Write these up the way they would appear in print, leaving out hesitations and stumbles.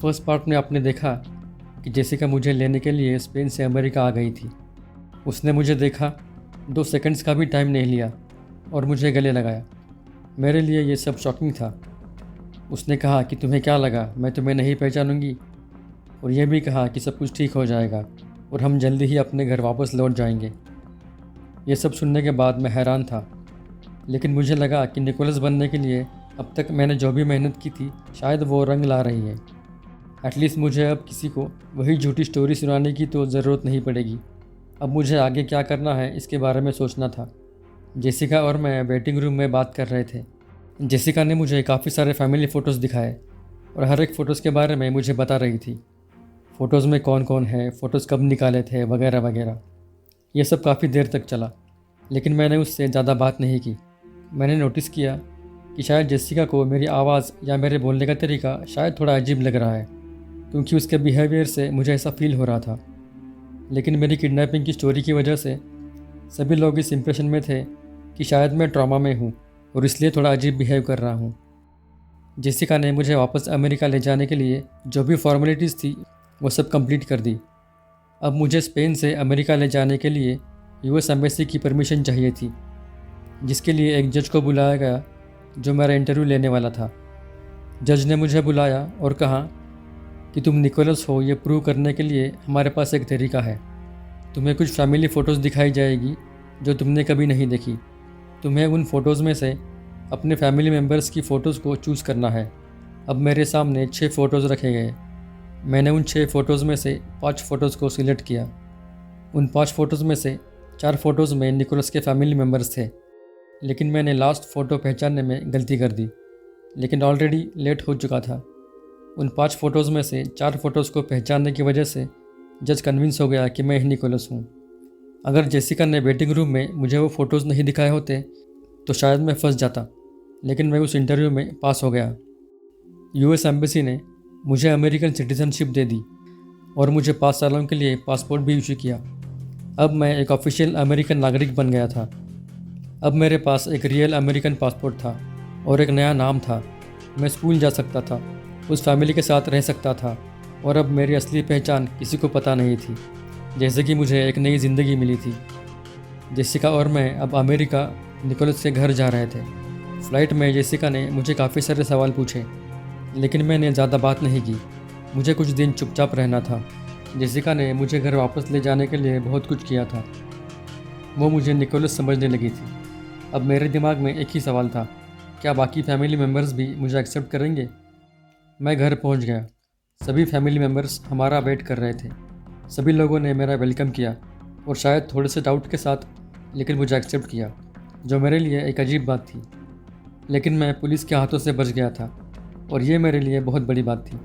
First part में आपने देखा कि जेसिका मुझे लेने के लिए स्पेन से अमेरिका आ गई थी। उसने मुझे देखा, 2 सेकंड्स का भी टाइम नहीं लिया और मुझे गले लगाया। मेरे लिए ये सब शॉकिंग था। उसने कहा कि तुम्हें क्या लगा, मैं तुम्हें नहीं पहचानूंगी, और यह भी कहा कि सब कुछ ठीक हो जाएगा और हम जल्दी ही अपने घर वापस लौट जाएंगे। ये सब सुनने के बाद मैं हैरान था, लेकिन मुझे लगा कि निकोलस बनने के लिए अब तक मैंने जो भी मेहनत की थी शायद वो रंग ला रही है। एटलीस्ट मुझे अब किसी को वही झूठी स्टोरी सुनाने की तो ज़रूरत नहीं पड़ेगी। अब मुझे आगे क्या करना है इसके बारे में सोचना था। जेसिका और मैं वेटिंग रूम में बात कर रहे थे। जेसिका ने मुझे काफ़ी सारे फैमिली फ़ोटोज़ दिखाए और हर एक फ़ोटोज़ के बारे में मुझे बता रही थी। फ़ोटोज़ में कौन कौन है, फ़ोटोज़ कब निकाले थे, वगैरह वगैरह। ये सब काफ़ी देर तक चला, लेकिन मैंने उससे ज़्यादा बात नहीं की। मैंने नोटिस किया कि शायद जेसिका को मेरी आवाज़ या मेरे बोलने का तरीका शायद थोड़ा अजीब लग रहा है, क्योंकि उसके बिहेवियर से मुझे ऐसा फील हो रहा था। लेकिन मेरी किडनैपिंग की स्टोरी की वजह से सभी लोग इस इम्प्रेशन में थे कि शायद मैं ट्रॉमा में हूँ और इसलिए थोड़ा अजीब बिहेव कर रहा हूँ। जेसिका ने मुझे वापस अमेरिका ले जाने के लिए जो भी फॉर्मेलिटीज़ थी वो सब कंप्लीट कर दी। अब मुझे स्पेन से अमेरिका ले जाने के लिए यूएस एम्बेसी की परमिशन चाहिए थी, जिसके लिए एक जज को बुलाया गया जो मेरा इंटरव्यू लेने वाला था। जज ने मुझे बुलाया और कहा कि तुम निकोलस हो ये प्रूव करने के लिए हमारे पास एक तरीका है। तुम्हें कुछ फैमिली फ़ोटोज़ दिखाई जाएगी जो तुमने कभी नहीं देखी। तुम्हें उन फ़ोटोज़ में से अपने फैमिली मेम्बर्स की फ़ोटोज़ को चूज़ करना है। अब मेरे सामने 6 फ़ोटोज़ रखे गए। मैंने उन 6 फ़ोटोज़ में से 5 फ़ोटोज़ को सिलेक्ट किया। उन 5 फ़ोटोज़ में से 4 फ़ोटोज़ में निकोलस के फैमिली मेम्बर्स थे, लेकिन मैंने लास्ट फ़ोटो पहचानने में गलती कर दी, लेकिन ऑलरेडी लेट हो चुका था। उन 5 फ़ोटोज़ में से 4 फ़ोटोज़ को पहचानने की वजह से जज कन्विंस हो गया कि मैं ही निकोलस हूँ। अगर जेसिका ने वेटिंग रूम में मुझे वो फ़ोटोज़ नहीं दिखाए होते तो शायद मैं फंस जाता, लेकिन मैं उस इंटरव्यू में पास हो गया। यूएस एम्बेसी ने मुझे अमेरिकन सिटीज़नशिप दे दी और मुझे 5 सालों के लिए पासपोर्ट भी इशू किया। अब मैं एक ऑफिशियल अमेरिकन नागरिक बन गया था। अब मेरे पास एक रियल अमेरिकन पासपोर्ट था और एक नया नाम था। मैं स्कूल जा सकता था, उस फैमिली के साथ रह सकता था, और अब मेरी असली पहचान किसी को पता नहीं थी, जैसे कि मुझे एक नई ज़िंदगी मिली थी। जेसिका और मैं अब अमेरिका निकोलस के घर जा रहे थे। फ़्लाइट में जेसिका ने मुझे काफ़ी सारे सवाल पूछे, लेकिन मैंने ज़्यादा बात नहीं की। मुझे कुछ दिन चुपचाप रहना था। जेसिका ने मुझे घर वापस ले जाने के लिए बहुत कुछ किया था। वो मुझे निकोलस समझने लगी थी। अब मेरे दिमाग में एक ही सवाल था, क्या बाकी फैमिली मेम्बर्स भी मुझे एक्सेप्ट करेंगे? मैं घर पहुंच गया। सभी फैमिली मेम्बर्स हमारा वेट कर रहे थे। सभी लोगों ने मेरा वेलकम किया और शायद थोड़े से डाउट के साथ, लेकिन मुझे एक्सेप्ट किया, जो मेरे लिए एक अजीब बात थी। लेकिन मैं पुलिस के हाथों से बच गया था और ये मेरे लिए बहुत बड़ी बात थी।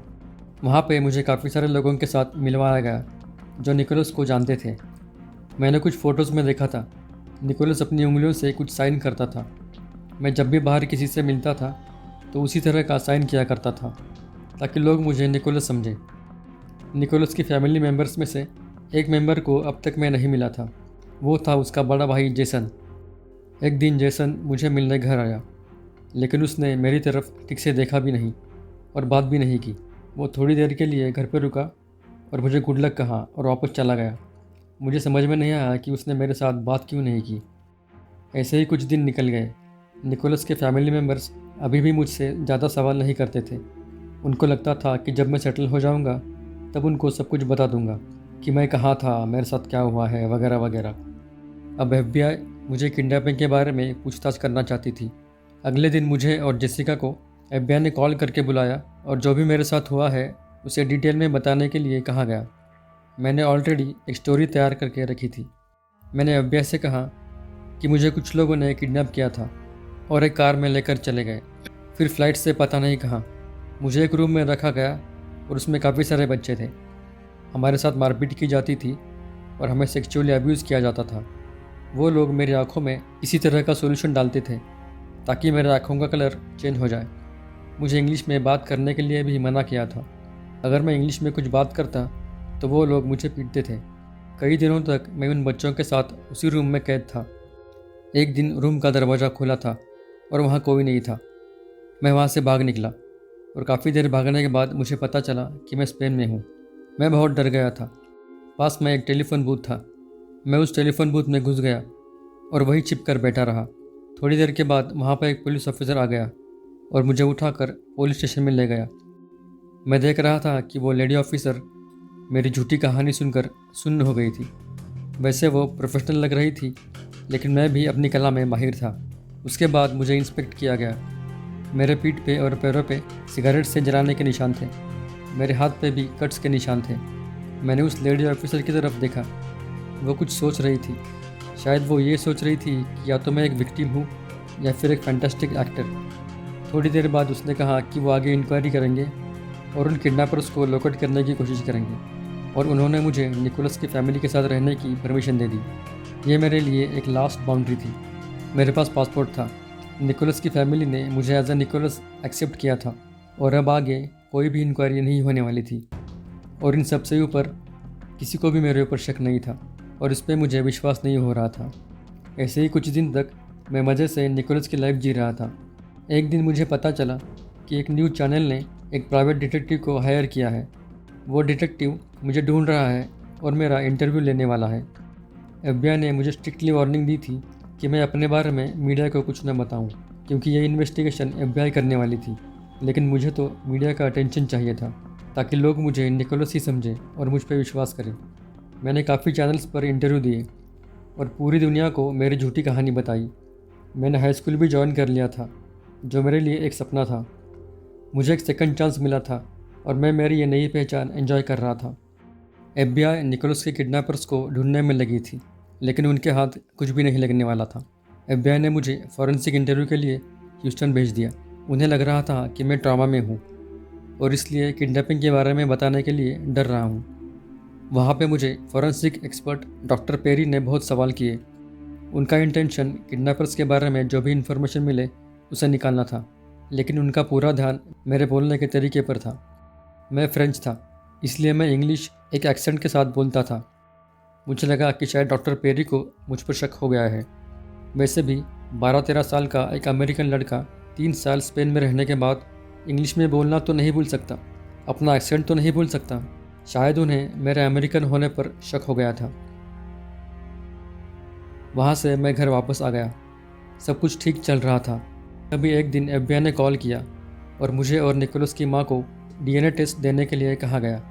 वहाँ पे मुझे काफ़ी सारे लोगों के साथ मिलवाया गया जो निकोलस को जानते थे। मैंने कुछ फ़ोटोज़ में देखा था निकोलस अपनी उंगलियों से कुछ साइन करता था। मैं जब भी बाहर किसी से मिलता था तो उसी तरह का साइन किया करता था ताकि लोग मुझे निकोलस समझें। निकोलस की फैमिली मेम्बर्स में से एक मेंबर को अब तक मैं नहीं मिला था। वो था उसका बड़ा भाई जेसन। एक दिन जेसन मुझे मिलने घर आया, लेकिन उसने मेरी तरफ ठीक से देखा भी नहीं और बात भी नहीं की। वो थोड़ी देर के लिए घर पर रुका और मुझे गुड लक कहा और वापस चला गया। मुझे समझ में नहीं आया कि उसने मेरे साथ बात क्यों नहीं की। ऐसे ही कुछ दिन निकल गए। निकोलस के फैमिली मेम्बर्स अभी भी मुझसे ज़्यादा सवाल नहीं करते थे। उनको लगता था कि जब मैं सेटल हो जाऊंगा तब उनको सब कुछ बता दूंगा कि मैं कहाँ था, मेरे साथ क्या हुआ है, वगैरह वगैरह। अब FBI मुझे किडनैपिंग के बारे में पूछताछ करना चाहती थी। अगले दिन मुझे और जेसिका को FBI ने कॉल करके बुलाया और जो भी मेरे साथ हुआ है उसे डिटेल में बताने के लिए कहा गया। मैंने ऑलरेडी एक स्टोरी तैयार करके रखी थी। मैंने FBI से कहा कि मुझे कुछ लोगों ने किडनैप किया था और एक कार में लेकर चले गए। फिर फ़्लाइट से पता नहीं कहाँ मुझे एक रूम में रखा गया और उसमें काफ़ी सारे बच्चे थे। हमारे साथ मारपीट की जाती थी और हमें सेक्सुअली अब्यूज़ किया जाता था। वो लोग मेरी आँखों में इसी तरह का सॉल्यूशन डालते थे ताकि मेरे आँखों का कलर चेंज हो जाए। मुझे इंग्लिश में बात करने के लिए भी मना किया था। अगर मैं इंग्लिश में कुछ बात करता तो वो लोग मुझे पीटते थे। कई दिनों तक मैं उन बच्चों के साथ उसी रूम में कैद था। एक दिन रूम का दरवाज़ा खुला था और वहाँ कोई नहीं था। मैं वहाँ से भाग निकला। और काफ़ी देर भागने के बाद मुझे पता चला कि मैं स्पेन में हूँ। मैं बहुत डर गया था। पास में एक टेलीफोन बूथ था। मैं उस टेलीफोन बूथ में घुस गया और वहीं छिप कर बैठा रहा। थोड़ी देर के बाद वहाँ पर एक पुलिस ऑफिसर आ गया और मुझे उठाकर पुलिस स्टेशन में ले गया। मैं देख रहा था कि वो लेडी ऑफिसर मेरी झूठी कहानी सुनकर सुन्न हो गई थी। वैसे वो प्रोफेशनल लग रही थी, लेकिन मैं भी अपनी कला में माहिर था। उसके बाद मुझे इंस्पेक्ट किया गया। मेरे पीठ पे और पैरों पे सिगरेट से जलाने के निशान थे। मेरे हाथ पे भी कट्स के निशान थे। मैंने उस लेडी ऑफिसर की तरफ देखा। वो कुछ सोच रही थी। शायद वो ये सोच रही थी कि या तो मैं एक विक्टिम हूँ या फिर एक फैंटास्टिक एक्टर। थोड़ी देर बाद उसने कहा कि वो आगे इंक्वायरी करेंगे और उन किडनैपर्स को लोकेट करने की कोशिश करेंगे, और उन्होंने मुझे निकोलस की फैमिली के साथ रहने की परमिशन दे दी। ये मेरे लिए एक लास्ट बाउंड्री थी। मेरे पास पासपोर्ट था। निकोलस की फैमिली ने मुझे एज ए निकोलस एक्सेप्ट किया था और अब आगे कोई भी इंक्वायरी नहीं होने वाली थी। और इन सबसे ऊपर किसी को भी मेरे ऊपर शक नहीं था और इस पर मुझे विश्वास नहीं हो रहा था। ऐसे ही कुछ दिन तक मैं मज़े से निकोलस की लाइफ जी रहा था। एक दिन मुझे पता चला कि एक न्यूज़ चैनल ने एक प्राइवेट डिटेक्टिव को हायर किया है। वो डिटेक्टिव मुझे ढूंढ रहा है और मेरा इंटरव्यू लेने वाला है। एफबीआई ने मुझे स्ट्रिक्टली वार्निंग दी थी कि मैं अपने बारे में मीडिया को कुछ न बताऊं, क्योंकि ये इन्वेस्टिगेशन एफबीआई करने वाली थी। लेकिन मुझे तो मीडिया का अटेंशन चाहिए था ताकि लोग मुझे निकोलस ही समझें और मुझ पर विश्वास करें। मैंने काफ़ी चैनल्स पर इंटरव्यू दिए और पूरी दुनिया को मेरी झूठी कहानी बताई। मैंने हाई स्कूल भी ज्वाइन कर लिया था, जो मेरे लिए एक सपना था। मुझे एक सेकंड चांस मिला था और मैं मेरी ये नई पहचान एंजॉय कर रहा था। एफबीआई निकोलस के किडनैपर्स को ढूंढने में लगी थी, लेकिन उनके हाथ कुछ भी नहीं लगने वाला था। एफबीआई ने मुझे फॉरेंसिक इंटरव्यू के लिए ह्यूस्टन भेज दिया। उन्हें लग रहा था कि मैं ट्रॉमा में हूँ और इसलिए किडनैपिंग के बारे में बताने के लिए डर रहा हूँ। वहाँ पे मुझे फॉरेंसिक एक्सपर्ट डॉक्टर पेरी ने बहुत सवाल किए। उनका इंटेंशन किडनैपर्स के बारे में जो भी इन्फॉर्मेशन मिले उसे निकालना था, लेकिन उनका पूरा ध्यान मेरे बोलने के तरीके पर था। मैं फ्रेंच था, इसलिए मैं इंग्लिश एक एक्सेंट के साथ बोलता था। मुझे लगा कि शायद डॉक्टर पेरी को मुझ पर शक हो गया है। वैसे भी 12-13 साल का एक अमेरिकन लड़का 3 साल स्पेन में रहने के बाद इंग्लिश में बोलना तो नहीं भूल सकता, अपना एक्सेंट तो नहीं भूल सकता। शायद उन्हें मेरे अमेरिकन होने पर शक हो गया था। वहाँ से मैं घर वापस आ गया। सब कुछ ठीक चल रहा था। अभी एक दिन एफबीआई ने कॉल किया और मुझे और निकोलस की माँ को डीएनए टेस्ट देने के लिए कहा गया।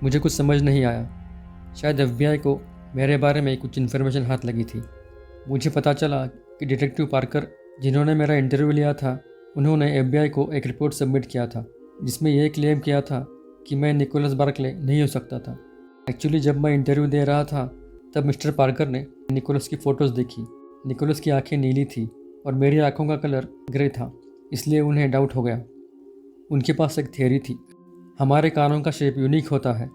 मुझे कुछ समझ नहीं आया। शायद एफबीआई को मेरे बारे में कुछ इन्फॉर्मेशन हाथ लगी थी। मुझे पता चला कि डिटेक्टिव पार्कर, जिन्होंने मेरा इंटरव्यू लिया था, उन्होंने एफबीआई को एक रिपोर्ट सबमिट किया था जिसमें यह क्लेम किया था कि मैं निकोलस बार्कले नहीं हो सकता था। एक्चुअली जब मैं इंटरव्यू दे रहा था तब मिस्टर पार्कर ने निकोलस की फ़ोटोज़ देखी। निकोलस की आंखें नीली थी और मेरी आंखों का कलर ग्रे था, इसलिए उन्हें डाउट हो गया। उनके पास एक थियरी थी। हमारे कानों का शेप यूनिक होता है,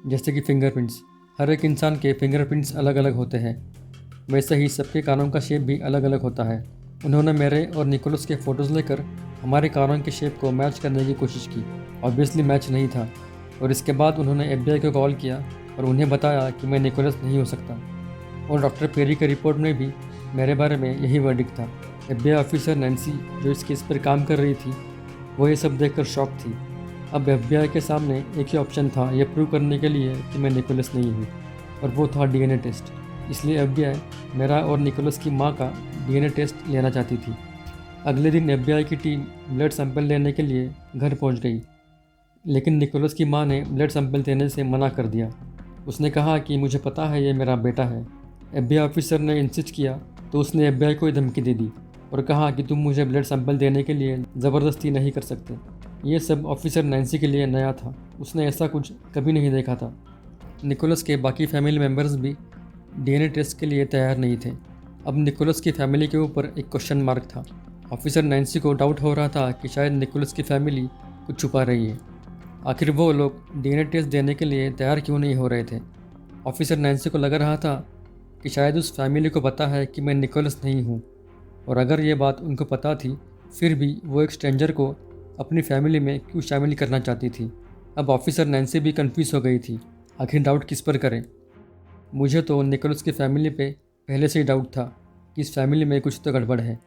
जैसे कि फिंगरप्रिंट्स। हर एक इंसान के फिंगरप्रिंट्स अलग अलग होते हैं, वैसे ही सबके कानों का शेप भी अलग अलग होता है। उन्होंने मेरे और निकोलस के फ़ोटोज़ लेकर हमारे कानों के शेप को मैच करने की कोशिश की। ऑब्वियसली मैच नहीं था, और इसके बाद उन्होंने एफबीआई को कॉल किया और उन्हें बताया कि मैं निकोलस नहीं हो सकता। और डॉक्टर पेरी के रिपोर्ट में भी मेरे बारे में यही वर्डिक्ट था। एफबीआई ऑफिसर नैन्सी, जो इस केस पर काम कर रही थी, वो ये सब देखकर शॉक थी। अब एफबीआई के सामने एक ही ऑप्शन था, ये प्रूव करने के लिए कि मैं निकोलस नहीं हूँ, और वो था डीएनए टेस्ट। इसलिए एफबीआई मेरा और निकोलस की माँ का डीएनए टेस्ट लेना चाहती थी। अगले दिन एफबीआई की टीम ब्लड सैंपल लेने के लिए घर पहुँच गई, लेकिन निकोलस की माँ ने ब्लड सैंपल देने से मना कर दिया। उसने कहा कि मुझे पता है ये मेरा बेटा है। एफबीआई ऑफिसर ने इंसिस्ट किया तो उसने एफबीआई को धमकी दे दी और कहा कि तुम मुझे ब्लड सैंपल देने के लिए ज़बरदस्ती नहीं कर सकते। ये सब ऑफिसर नैन्सी के लिए नया था। उसने ऐसा कुछ कभी नहीं देखा था। निकोलस के बाकी फैमिली मेम्बर्स भी डीएनए टेस्ट के लिए तैयार नहीं थे। अब निकोलस की फैमिली के ऊपर एक क्वेश्चन मार्क था। ऑफिसर नैन्सी को डाउट हो रहा था कि शायद निकोलस की फैमिली कुछ छुपा रही है। आखिर वो लोग डीएनए टेस्ट देने के लिए तैयार क्यों नहीं हो रहे थे? ऑफिसर नैन्सी को लग रहा था कि शायद उस फैमिली को पता है कि मैं निकोलस नहीं हूँ, और अगर ये बात उनको पता थी फिर भी वो एक स्ट्रेंजर को अपनी फैमिली में क्यों शामिल करना चाहती थी। अब ऑफिसर नैन्सी भी कंफ्यूज हो गई थी, आखिर डाउट किस पर करें। मुझे तो निकोलस की फैमिली पे पहले से ही डाउट था कि इस फैमिली में कुछ तो गड़बड़ है,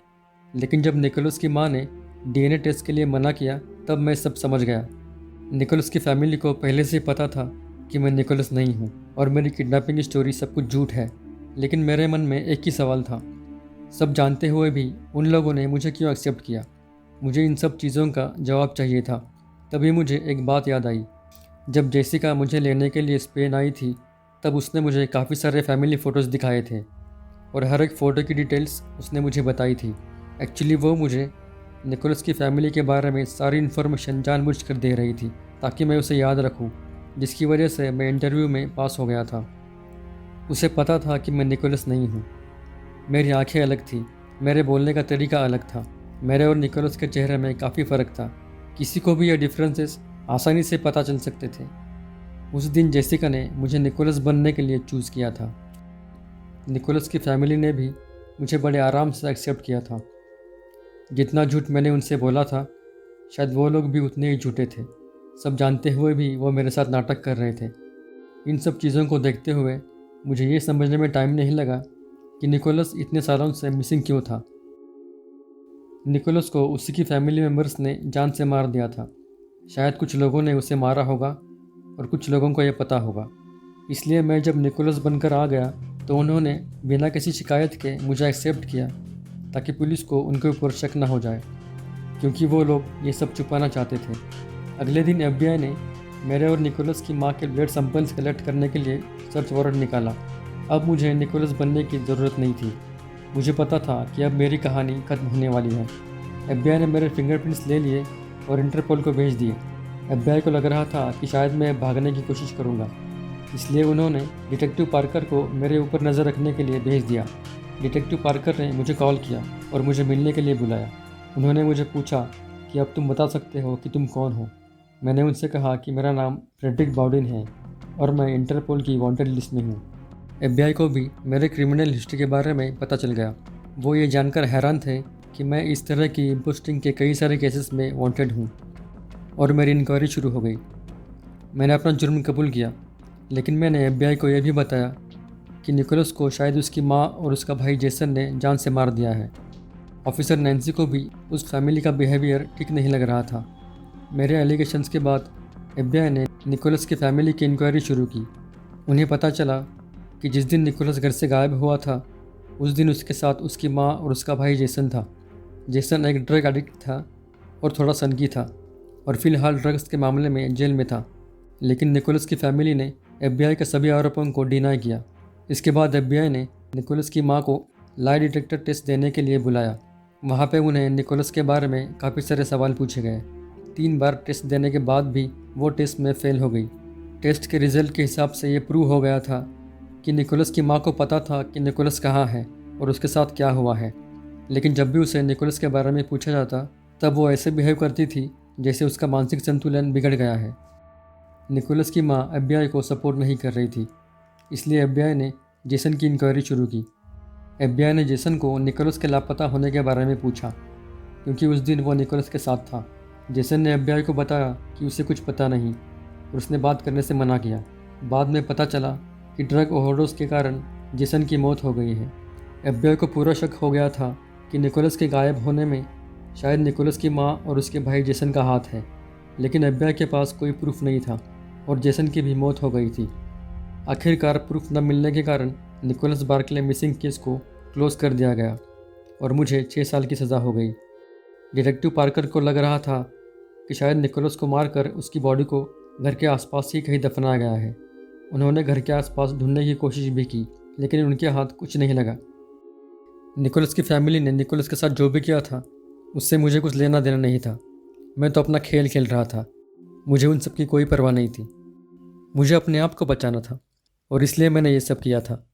लेकिन जब निकोलस की माँ ने डीएनए टेस्ट के लिए मना किया तब मैं सब समझ गया। निकोलस की फैमिली को पहले से पता था कि मैं निकोलस नहीं हूँ और मेरी किडनैपिंग स्टोरी सब कुछ झूठ है। लेकिन मेरे मन में एक ही सवाल था, सब जानते हुए भी उन लोगों ने मुझे क्यों एक्सेप्ट किया। मुझे इन सब चीज़ों का जवाब चाहिए था। तभी मुझे एक बात याद आई। जब जेसिका मुझे लेने के लिए स्पेन आई थी तब उसने मुझे काफ़ी सारे फैमिली फ़ोटोज़ दिखाए थे और हर एक फ़ोटो की डिटेल्स उसने मुझे बताई थी। एक्चुअली वो मुझे निकोलस की फ़ैमिली के बारे में सारी इन्फॉर्मेशन जानबूझकर दे रही थी ताकि मैं उसे याद रखूं, जिसकी वजह से मैं इंटरव्यू में पास हो गया था। उसे पता था कि मैं निकोलस नहीं हूँ। मेरी आंखें अलग थी, मेरे बोलने का तरीका अलग था। मेरे और निकोलस के चेहरे में काफ़ी फ़र्क था। किसी को भी ये डिफरेंसेस आसानी से पता चल सकते थे। उस दिन जेसिका ने मुझे निकोलस बनने के लिए चूज़ किया था। निकोलस की फैमिली ने भी मुझे बड़े आराम से एक्सेप्ट किया था। जितना झूठ मैंने उनसे बोला था शायद वो लोग भी उतने ही झूठे थे। सब जानते हुए भी वो मेरे साथ नाटक कर रहे थे। इन सब चीज़ों को देखते हुए मुझे ये समझने में टाइम नहीं लगा कि निकोलस इतने सालों से मिसिंग क्यों था। निकोलस को उसी की फैमिली मेम्बर्स ने जान से मार दिया था। शायद कुछ लोगों ने उसे मारा होगा और कुछ लोगों को यह पता होगा। इसलिए मैं जब निकोलस बनकर आ गया तो उन्होंने बिना किसी शिकायत के मुझे एक्सेप्ट किया ताकि पुलिस को उनके ऊपर शक न हो जाए, क्योंकि वो लोग ये सब छुपाना चाहते थे। अगले दिन FBI ने मेरे और निकोलस की मां के ब्लड सैंपल्स कलेक्ट करने के लिए सर्च वारंट निकाला। अब मुझे निकोलस बनने की ज़रूरत नहीं थी। मुझे पता था कि अब मेरी कहानी खत्म होने वाली है। FBI ने मेरे फिंगरप्रिंट्स ले लिए और इंटरपोल को भेज दिए। FBI को लग रहा था कि शायद मैं भागने की कोशिश करूंगा, इसलिए उन्होंने डिटेक्टिव पार्कर को मेरे ऊपर नज़र रखने के लिए भेज दिया। डिटेक्टिव पार्कर ने मुझे कॉल किया और मुझे मिलने के लिए बुलाया। उन्होंने मुझे पूछा कि अब तुम बता सकते हो कि तुम कौन हो। मैंने उनसे कहा कि मेरा नाम फ्रेडरिक बाउडिन है और मैं इंटरपोल की वांटेड लिस्ट में हूँ। FBI को भी मेरे क्रिमिनल हिस्ट्री के बारे में पता चल गया। वो ये जानकर हैरान थे कि मैं इस तरह की इम्पोस्टिंग के कई सारे केसेस में वांटेड हूँ और मेरी इंक्वायरी शुरू हो गई। मैंने अपना जुर्म कबूल किया, लेकिन मैंने FBI को यह भी बताया कि निकोलस को शायद उसकी माँ और उसका भाई जेसन ने जान से मार दिया है। ऑफिसर नैन्सी को भी उस फैमिली का बिहेवियर ठीक नहीं लग रहा था। मेरे एलिगेशंस के बाद FBI ने निकोलस की फैमिली की इंक्वायरी शुरू की। उन्हें पता चला कि जिस दिन निकोलस घर से गायब हुआ था उस दिन उसके साथ उसकी माँ और उसका भाई जेसन था। जेसन एक ड्रग एडिक्ट था और थोड़ा सनकी था और फिलहाल ड्रग्स के मामले में जेल में था। लेकिन निकोलस की फैमिली ने FBI के सभी आरोपों को डिनाई किया। इसके बाद FBI ने निकोलस की मां को लाई डिटेक्टर टेस्ट देने के लिए बुलाया। वहां पे उन्हें निकोलस के बारे में काफ़ी सारे सवाल पूछे गए। 3 बार टेस्ट देने के बाद भी वो टेस्ट में फेल हो गई। टेस्ट के रिजल्ट के हिसाब से ये प्रूव हो गया था कि निकोलस की मां को पता था कि निकोलस कहाँ है और उसके साथ क्या हुआ है। लेकिन जब भी उसे निकोलस के बारे में पूछा जाता तब वो ऐसे बिहेव करती थी जैसे उसका मानसिक संतुलन बिगड़ गया है। निकोलस की मां FBI को सपोर्ट नहीं कर रही थी, इसलिए FBI ने जेसन की इंक्वायरी शुरू की। FBI ने जेसन को निकोलस के लापता होने के बारे में पूछा, क्योंकि उस दिन वो निकोलस के साथ था। जेसन ने FBI को बताया कि उसे कुछ पता नहीं और उसने बात करने से मना किया। बाद में पता चला कि ड्रग ओवरडोज के कारण जेसन की मौत हो गई है। FBI को पूरा शक हो गया था कि निकोलस के गायब होने में शायद निकोलस की माँ और उसके भाई जेसन का हाथ है, लेकिन FBI के पास कोई प्रूफ नहीं था और जेसन की भी मौत हो गई थी। आखिरकार प्रूफ न मिलने के कारण निकोलस बार्कले मिसिंग केस को क्लोज कर दिया गया और मुझे 6 साल की सज़ा हो गई। डिटेक्टिव पार्कर को लग रहा था कि शायद निकोलस को मारकर उसकी बॉडी को घर के आसपास ही कहीं दफनाया गया है। उन्होंने घर के आसपास ढूंढने की कोशिश भी की, लेकिन उनके हाथ कुछ नहीं लगा। निकोलस की फैमिली ने निकोलस के साथ जो भी किया था उससे मुझे कुछ लेना देना नहीं था। मैं तो अपना खेल खेल रहा था। मुझे उन सब की कोई परवाह नहीं थी। मुझे अपने आप को बचाना था और इसलिए मैंने ये सब किया था।